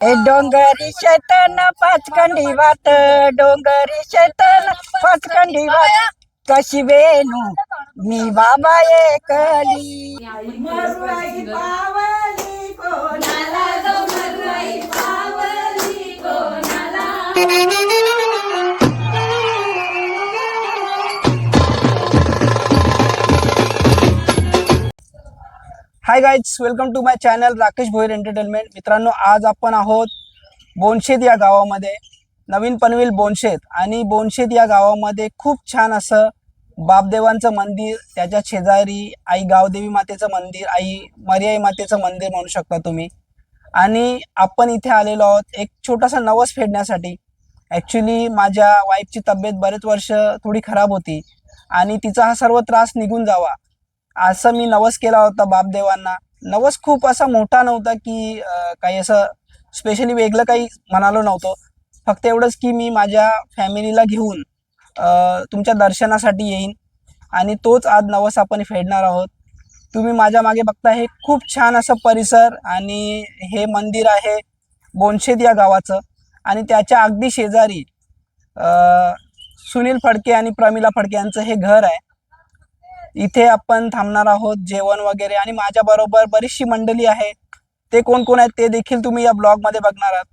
ए डोंगरी शैतान पाचखंडी वाट, डोंगरी शैतान पाचखंडी वाट, कशी वेणू मी बाबा एकली. मरुआई पावली कोणाला गो, मरुआई पावली कोणाला. Hi guys, welcome to my channel Rakesh Bhoir entertainment. मित्रांनो, आज आपण आहोत बोनशेत या गावामध्ये, नवीन पनवेल बोनशेत. आणि बोनशेत या गावामध्ये खूप छान असं बापदेवांचं मंदिर, त्याच्या शेजारी आई गावदेवी मातेचं मंदिर, आई मरियाई मातेचं मंदिर म्हणू शकता तुम्ही. आणि आपण इथे आलेलो आहोत एक छोटासा नवस फेडण्यासाठी. ॲक्च्युली माझ्या वाईफची तब्येत बरेच वर्ष थोडी खराब होती आणि तिचा हा सर्व त्रास निघून जावा असं मी नवस केला होता बापदेवांना. नवस खूप असा मोठा नव्हता की काही असं स्पेशली वेगळं काही म्हणालो नव्हतो. फक्त एवढंच की मी माझ्या फॅमिलीला घेऊन तुमच्या दर्शनासाठी येईन आणि तोच आज नवस आपण फेडणार आहोत. तुम्ही माझ्या मागे बघता, हे खूप छान असं परिसर आणि हे मंदिर आहे बोनशेत या गावाचं. आणि त्याच्या अगदी शेजारी सुनील फडके आणि प्रमिला फडके यांचं हे घर आहे. इथे आपण थांबणार आहोत, जेवण वगैरे. आणि माझ्या बरोबर बरीचशी मंडळी आहे. ते कोण कोण आहेत ते देखील तुम्ही या ब्लॉगमध्ये बघणार आहात.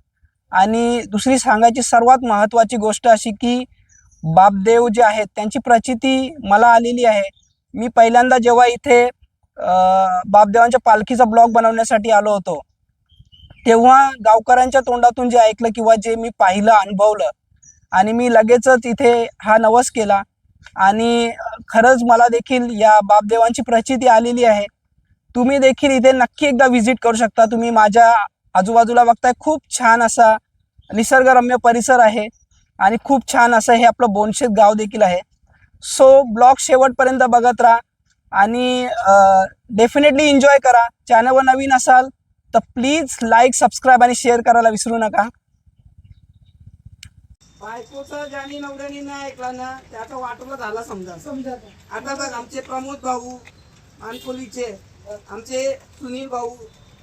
आणि दुसरी सांगायची सर्वात महत्त्वाची गोष्ट अशी की बापदेव जे आहेत त्यांची प्रचिती मला आलेली आहे. मी पहिल्यांदा जेव्हा इथे बापदेवांच्या पालखीचा ब्लॉग बनवण्यासाठी आलो होतो, तेव्हा गावकऱ्यांच्या तोंडातून जे ऐकलं किंवा जे मी पाहिलं, अनुभवलं, आणि मी लगेचच इथे हा नवस केला. आणि खरंच मला देखील या बापदेवांची प्रचिती आलेली आहे. तुम्ही देखील इथे नक्की एकदा व्हिजिट करू शकता. तुम्ही माझ्या आजूबाजूला बघताय, खूप छान असा निसर्गरम्य परिसर आहे आणि खूप छान असं हे आपलं बोनशेत गाव देखील आहे. सो ब्लॉग शेवटपर्यंत बघत राहा आणि डेफिनेटली एन्जॉय करा. चॅनलवर नवीन असाल तर प्लीज लाईक, सबस्क्राईब आणि शेअर करायला विसरू नका. बायकोचा ज्यानी नवऱ्यानी नाही ऐकला ना, त्याचा वाटोला झाला समजा. आता बघ, आमचे प्रमोद भाऊ मानकोलीचे, आमचे सुनील भाऊ,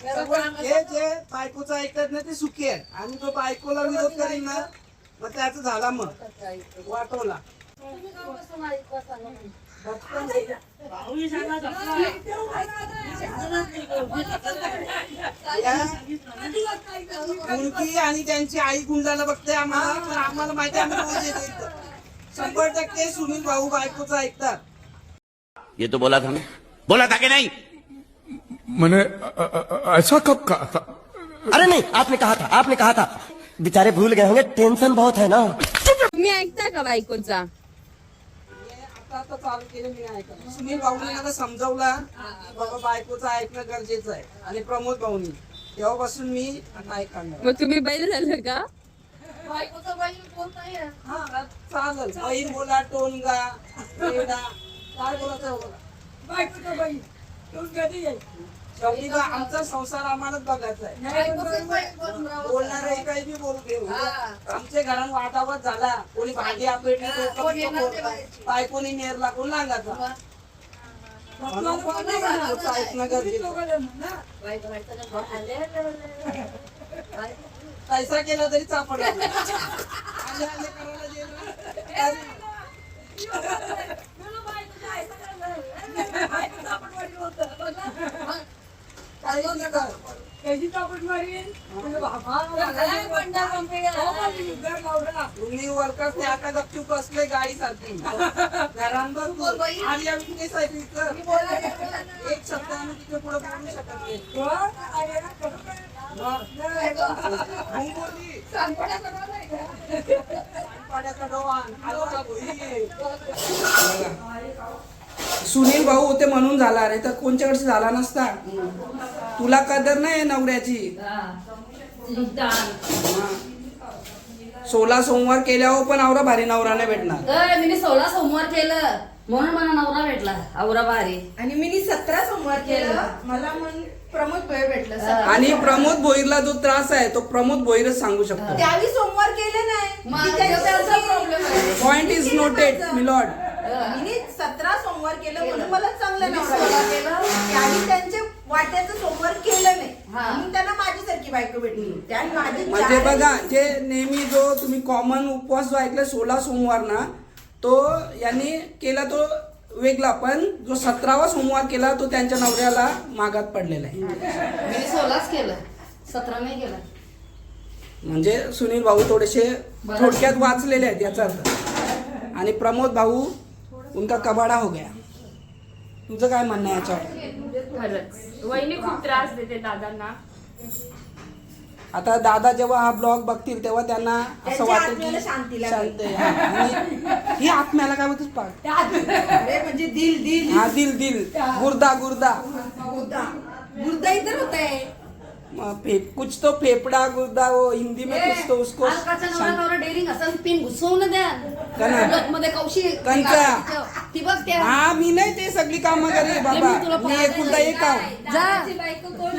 हे जे बायकोचा ऐकत नाही ते सुखी आहे. आणि तो बायकोला विरोध करेल ना, मग त्याचं झाला मग वाटोला. मुलगी आणि त्यांची आई गुंडाला बघते आम्हाला, तर आम्हाला माहिती आहे आम्ही 100% सुनील भाऊ बायकोचं ऐकतात. ये तो बोला था कि नहीं? मैंने ऐसा कब कहा था? अरे नहीं, आपने कहा था. बेचारे भूल गए होंगे, टेंशन बहुत है ना. तुम्ही ऐकता का बायकोचा? आता चालू केलं मी ऐकलं. सुनील भाऊनी मला समजावला बाबा बायकोचं ऐकणं गरजेचं आहे. आणि प्रमोद भाऊनी, तेव्हापासून मी आता ऐकणार. मग तुम्ही बैल झालं का? बायकोचं बैल बोलताय. हा चालेल, बैल बोला, टोनगा, रेडा, काय बोलायचं बोला. बायकोचं बैल कधी येईल? शेवटी का आमचा संसार आम्हालाच बघायचा आहे. बोलणार काही बी बोलू देऊ. आमच्या घरात वादावाद झाला, कोणी भाजी आपली बायकोनी नेरला, कोण लागायचा. ऐकणं गरजेचं. पैसा केला तरी चापड तुम्ही वर्कर्स आता गपचूप बसले गाडी सारखी घरांवर. एक शब्द आम्ही तिथे पुढे बोलू शकत सुनील भाऊ होते म्हणून झाला, रे तर कोणच्याकडे झाला नसता. तुला कदर नाही नवऱ्याची. 16 सोमवार केल्यावर पण आवरा भारी नवरा नाही भेटणार. मी 16 सोमवार केलं म्हणून मला नवरा भेटला आवरा भारी. आणि मी 17 सोमवार केलं, मला म्हणून प्रमोद भोईर भेटलं. आणि प्रमोद भोईरला जो त्रास आहे तो प्रमोद भोईरच सांगू शकतो. त्यावेळी सोमवार केले नाही. Point is noted milord. मी 17 सोमवार केलं म्हणून मला चांगलं नवरा भेटला. त्यावेळी त्यांचे वाट्याचं सोमवार केलं नाही हा. म्हणून त्यांना माझ्यासारखी बायको भेटली त्याने माझे म्हणजे चार- बघा जे नेहमी जो तुम्ही कॉमन उपवास जो ऐकला 16 सोमवार ना तो यांनी केला तो वेगळा, पण जो 17वा सोमवार केला तो त्यांच्या नवऱ्याला मागात पडलेला आहे. मी 16च केलं, 17 नाही केलं. म्हणजे सुनील भाऊ थोडेसे बरं. थोडक्यात वाचलेले आहेत याचा अर्थ. आणि प्रमोद भाऊ उनका कबाडा हो गया. तुझं काय म्हणणं आहे याच्यावर? खरंच वहिनी खूप त्रास देते दादांना. आता दादा जेव्हा हा ब्लॉग बघतील तेव्हा त्यांना असं त्यांच्या वाटेल आत्म्याला की शांती लागेल. शांत आहे. हा. आणि ही आत्म्याला काय बोलतेस पाक? अरे म्हणजे दिल दिल हा दिल दिल गुर्दा गुर्दा मुद्दा मुद्दा इधर होता है. कुछ तो फेफड़ा गुर्दा वो हिंदी में कुछ तो उसको अलकाचा नवरा डेअरिंग असं पिन घुसवून द्या कना? मध्ये कौशी कंचा. ती बघ त्या हा मी नाही ते सगळी कामं करे बाबा, मी तुला मी एकुलता एक आहो. जा लाडाची बायको. अरे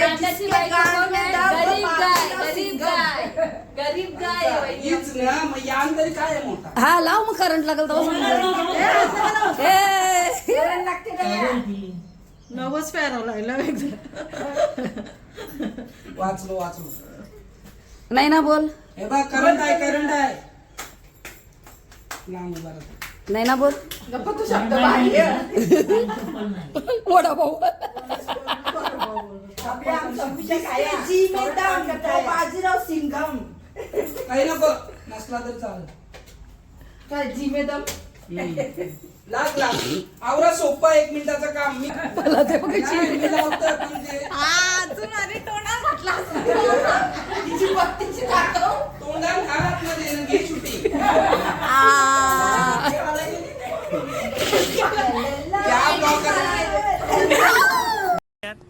लाडाची जिसके बायको कान कोण में आहे? दाब गरीब वो गाय, पापीला गरीब सिंघम. गाय, गरीब गाय आहे वहिनी. हीच ना मग या अंदर काय आहे मोठा? हा लाव मग करंट लागल तर करायला लागते ना या. नवस फेरावं लागलं वाचलो नाही ना बोल, हे बघ करंट आहे लांब उभा राहा. नाही ना बोल. गप्पा तू शब्द बाहेर. मोठा भाऊ आपल्या आमचा विषय काय आहे? जी में दम, तो बाजीराव सिंघम. काही नको नसला तरी चालेल. काय जी में दम? लाग आवरा सोपा 1 मिनिटाचं काम. मी मला ते बघ नाही, मी लावतो, पण ते अजून अरे तोंडात घातला असता. तिची बत्तीची दाखव. तोंडात घालत मध्ये ना, घे सुट्टी. क्या ब्लॉग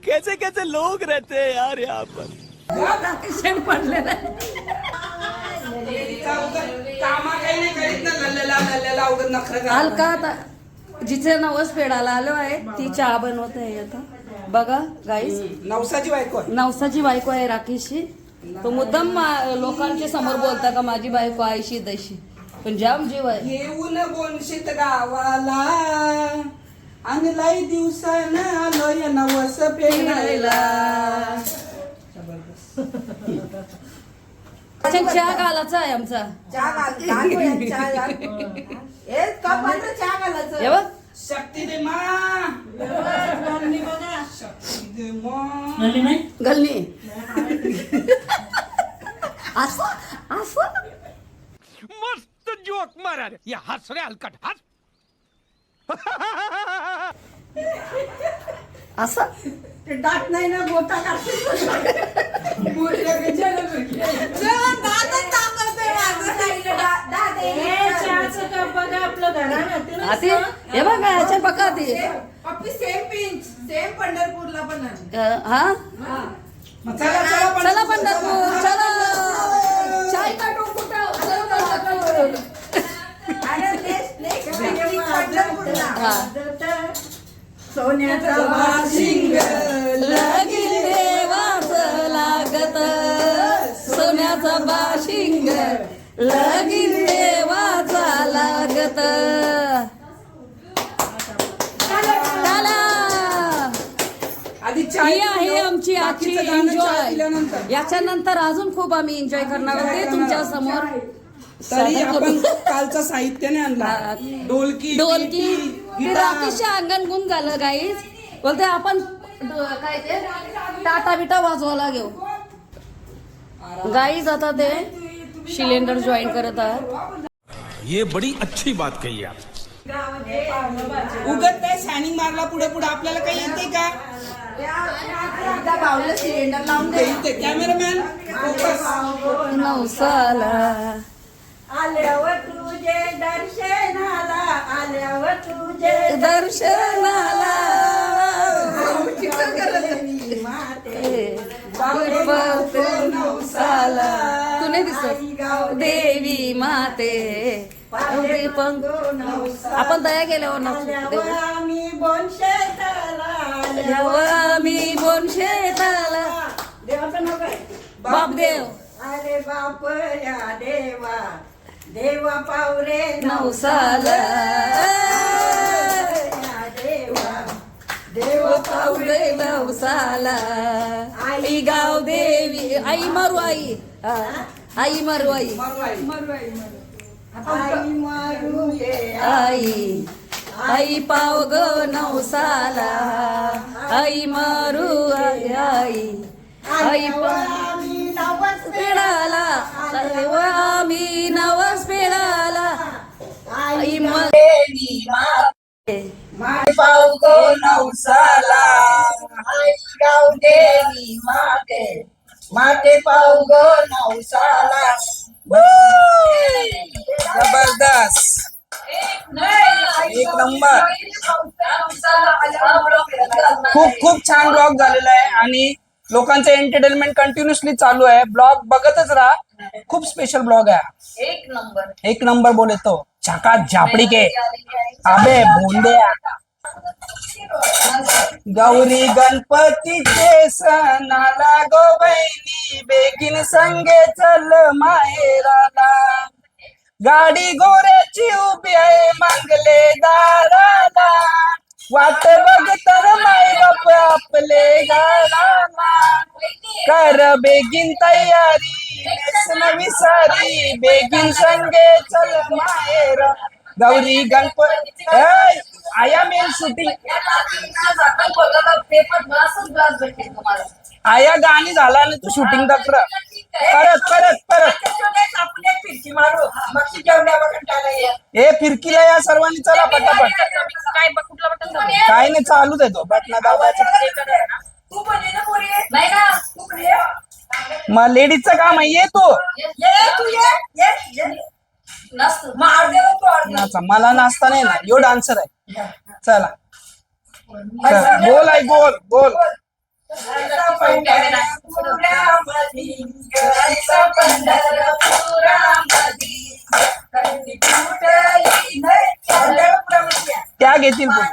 कैसे कैसे लोग रहते हैं यार यहाँ पर. पडलेला कामा काही नाही करीत ना, लल्लेला उगत नखरं करा. अलका आता जिचे नवस फेडायला आलो आहे ती चहा बनवत आहे आता. बघा गाईस, नवसाची बायको आहे. नवसाची बायको आहे राकेशची. तो मुद्दाम लोकांच्या समोर बोलता का माझी बायको आयशी तशी, पण जाम जीव आहे. येऊन बोनशीत गावाला आणि लाई दिवसानं आलोय नवस फेडायला. चहा घालायचा आहे आमचा. चहा घाल घाल चहा घाल. ए कपाला चहा घालायचं. हे बघ शक्ती दे मा, शक्ती दे मा. गल्ली असं असं मस्त जोक मारा रे. या हस रे हलकट हस. असं ते दात नाही ना गोटा काढते. चहाचं कप बघा आपलं घरानं. आधी हे बघा याच्या बघा ती पप्पी सेम पिंच सेम पंढरपूरला पण आहे. हा मग चला चला पंढरपूर चला. चाय काढून कुठं चला पंढरपूर. अरे नेक्स्ट पंढरपूरला. हा. सोन्याचा बाशिंग लगीन देवाचं लागत, सोन्याचा बाशिंग लगीन देवाचा लागत. चला. आधी चाय ही आहे पिलो, आमची आजची बाकीचं गाणं चहा एन्जॉय. पिल्यानंतर. याच्यानंतर अजून खूप आम्ही एन्जॉय करणार होते तुमच्या समोर. तरी आपण कालचा साहित्याने आणला. ढोलकी ढोलकी ते गिटार. राकेशच्या अंगण गुण झालं गाईज. बोलते आपण काय ते टाटा बिटा वाजवायला घेऊ. गाईज आता ते सिलेंडर जॉईन करत आहात. ये बड़ी अच्छी बात कही आप. उगत काय सॅनिंग मारला पुढे पुढे आपल्याला काही येते का? एकदा बावलं सिलेंडर लावून दे. येते कॅमेरामॅन फोकस. नवसाला आल्यावर तुझे दर्शनाला आल्यावर तुझे दर्शनाला देवी माते नवसाला तू नाही दिसत देवी माते. आपण दया गेल्यावर आल्यावर आम्ही बोनशेताला आम्ही बोन शेताला देवाचं नाव काय? बापदेव अरे बाप या देवा देवा पावरे नवसाला या देवा देव पावले नवसाला आई गाव देवी आई मारू आई आई मारू आई आई आई पाव ग नवसाला आई मारू आई आई आई नवस पेडाला आम्ही नवस पेडाला आई देवी माते पाव ग नवसाला आई गाव देवी माते माते पाव ग नवसाला जबरदस्त एक नंबर खूप खूप छान ब्लॉग झालेला आहे आणि लोकांचं एंटरटेनमेंट कंटिन्युअसली चालू आहे. ब्लॉग बघतच राहा. खूप स्पेशल ब्लॉग आहे. एक नंबर बोले तो झाका झापडी के अबे भोंड्या. गौरी गणपतीचे सणाला गो बहिणी बेगीन संगे चल माहेराला. गाडी गोऱ्याची उभी आहे मांगले दाराला. वाट बघ तर माय बाप आपले गाडाला. कर बेगीन तयारी नेसन विसारी बेगीन संगे चल माहेर. गौरी गणपती आया मेन शूटिंग आया गाणी झाला आणि तू शूटिंग दाखव परत परत परत ए फिरकीला या सर्वांनी चला पटापट. काय नाही चालूच आहे तो बटना दाबायचा. मग लेडीजचं काम आहे. ये तू नाचा. मला नाचता नाही ना. यो डान्सर आहे. चला बोल आई बोल बोल. त्या घेतील पण.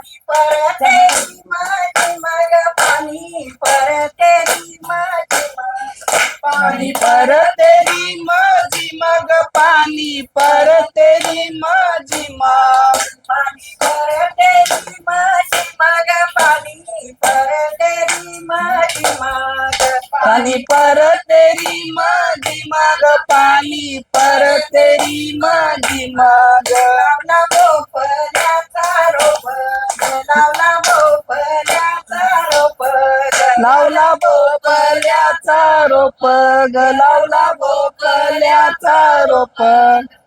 पाणी पर तेरी माझी मग पाणी पर तेरी माझी मग पाणी पर तेरी माझी मग पाणी पर तेरी माझी मग पाणी पर तेरी माझी मग पाणी पर तेरी माझी मग. लावला भोपळ्याचा रोप लावला भोपळ्याचा रोप लावला भोपळ्याचा रोप ग लावला भोपळ्याचा रोप.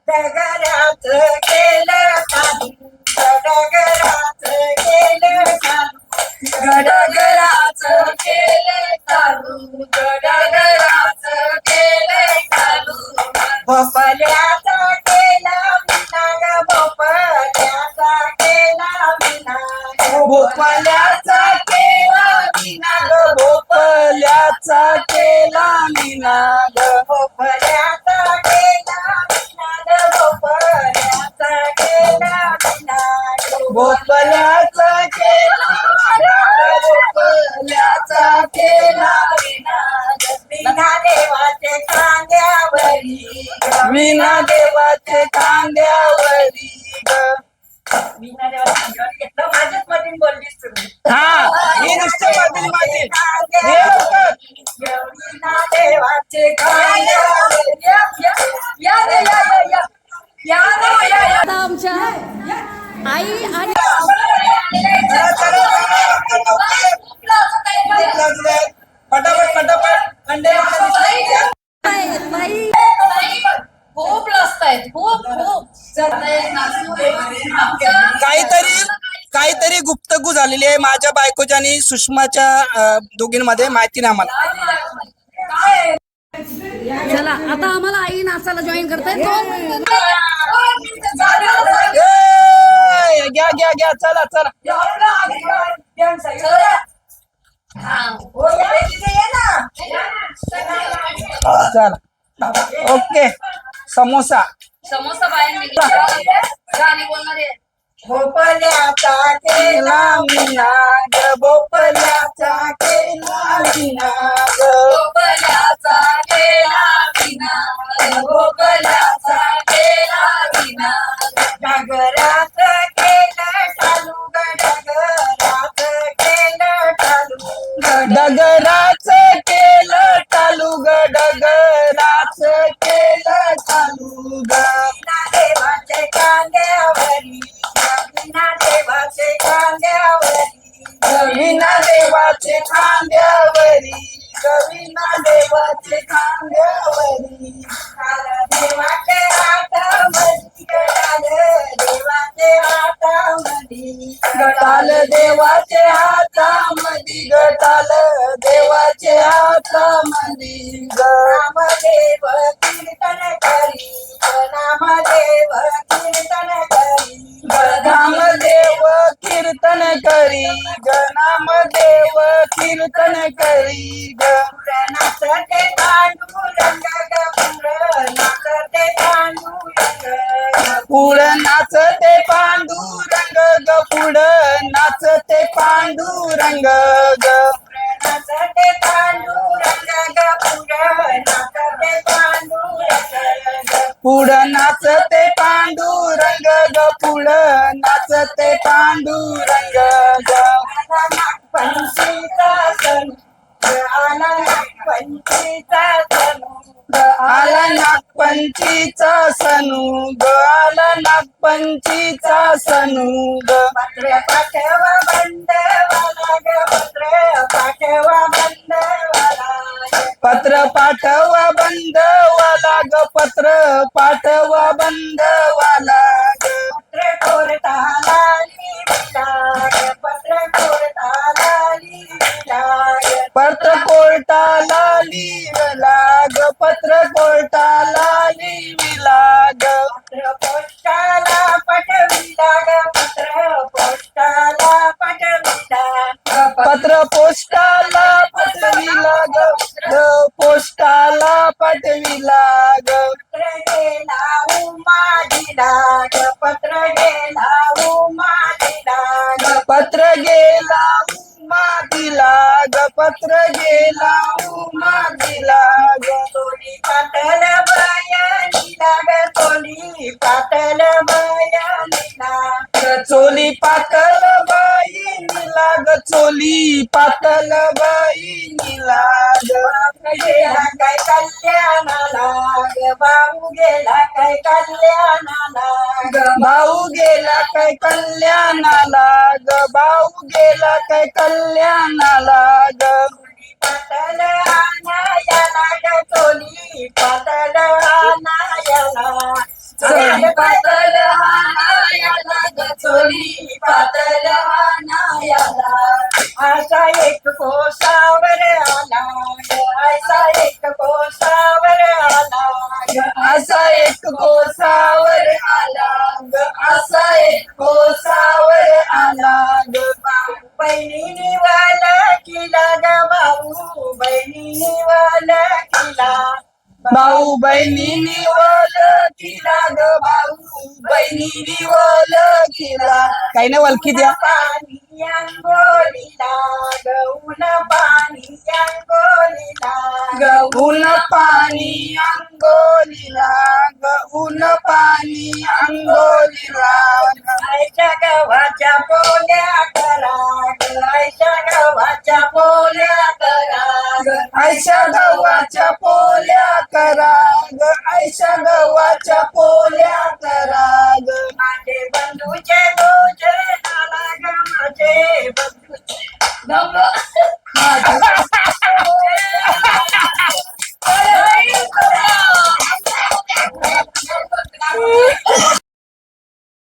डगराच केलं चालू डगराच केलं चालू गडगराच केलं चालू गडगराच केलं चालू. भोपळ्याचा केला विनाग भोपळ्याचा केला विनाग भोपळ्याचा केला विनाग भोपळ्याचा केला विनाग भोपळ्याचा केला विनाग भोपळ्याचा केला विनाग भोपळ्याचा केला भोपळ्याचा केला विनाग. विना देवाचे कांद्यावरी विना देवाचे कांद्यावरी ग. माझ्याच मधील बोललीस तुम्ही. हा हे नुसतं मधील मधील हे लवकर. विना देवाचे कांद्यावरी आमच्या आई आणि पटापट पटापट अंडे खूप लस्त आहेत खूप खूप काहीतरी गुप्तगू झालेली आहे माझ्या बायकोच्या आणि सुषमाच्या दोघींमध्ये. माहिती नाही आम्हाला. चला आता आम्हाला आई नाचायला जॉईन करताय. घ्या घ्या घ्या चला चला चला. ओके समोसा समोसा बाहेर निघाला गाणी बोलणार आहे. भोपळ्याचा केला विनाग भोपळ्याचा केला विनाग भोपळ्याचा केला विनाग भोपळ्याचा केला विनाग डगराच केलं चालू ग डगराच केलं देवाचे खांद्यावरी देवाचे हातामध्ये देवाचे हातामध्ये गटाल देवाचे हातामधी गटाल देवाचे हातामधी नामदेव कीर्तन करी नामदेव कीर्तन करी नामदेव कीर्तन करी नामदेव कीर्तन करी नाचते पांडुरंग नाचते पांडुरंग पुढ नाचते पांडुरंग ग पुढ नाचते पांडुरंग ग नाचते पांडुरंग नाचते पांडुरंग पुढ नाचते पांडुरंग ग पुढ नाचते पांडुरंग ग नागपंचमीचा सण आला नागपंचमीचा सण आला नागपंचीचा सणू ग आला नागपंचीचा सणू ग पत्र पाठवा बंदवाला ग पत्र पाठवा बंदवाला पत्र पाठवा बंदवाला ग पत्र पाठवा बंदवाला ग पत्र कोरताला लिहिला पत्र कोरताला लिहिला पत्र कोर्टाला लिहिला ग पत्र कोर्टाला लिहिला ग पत्र पोस्टाला पटविला ग पत्र पोस्टाला पटविला पत्र पोस्टाला पटविला ग पोस्टाला पटविला ग पत्र गेला उमाजीला ग पत्र गेला उमाजीला पत्र गेला उमादीला ग पत्र गेला उमादीला ग सोनी पातळ बयानीला ग सोनी पातळ बयानीला चोली पातळ बहिणीला ग चोली पातळ बहिणीला ग गेला काय कल्याणाला ग बाबू गेला काय कल्याणाला भाऊ गेला काय कल्याणाला ग भाऊ गेला काय कल्याणाला ग पातळ आणायला ग सोनी पातळ आणायला चोली पातळ हाणायाला ग चोली पातळ हाणायाला असा एक कोसावर आला ग असा एक कोसावर आला ग असा एक कोसावर आला ग असा एक कोसावर आला ग बहिणीने वाला किला ग भाऊ बहिणीने वाला किला भाऊ बहिणीनी ओळखीला ग भाऊ बहिणीनी ओळखीला काही नाही ओळखी द्या पाणी अंगोलीला गौन पाणी अंगोलीला गहून पाणी अंगोलीला गहून पाणी अंगोलीला आयच्या गव्हाच्या पोल्या करा आयच्या गव्हाच्या पोल्या करा आयशा गव्हाच्या पोल्या करा ग आयशा गव्हाच्या पोल्या करा ग माझे बंधूचे भोजनाला ग माझे बंधूचे माझे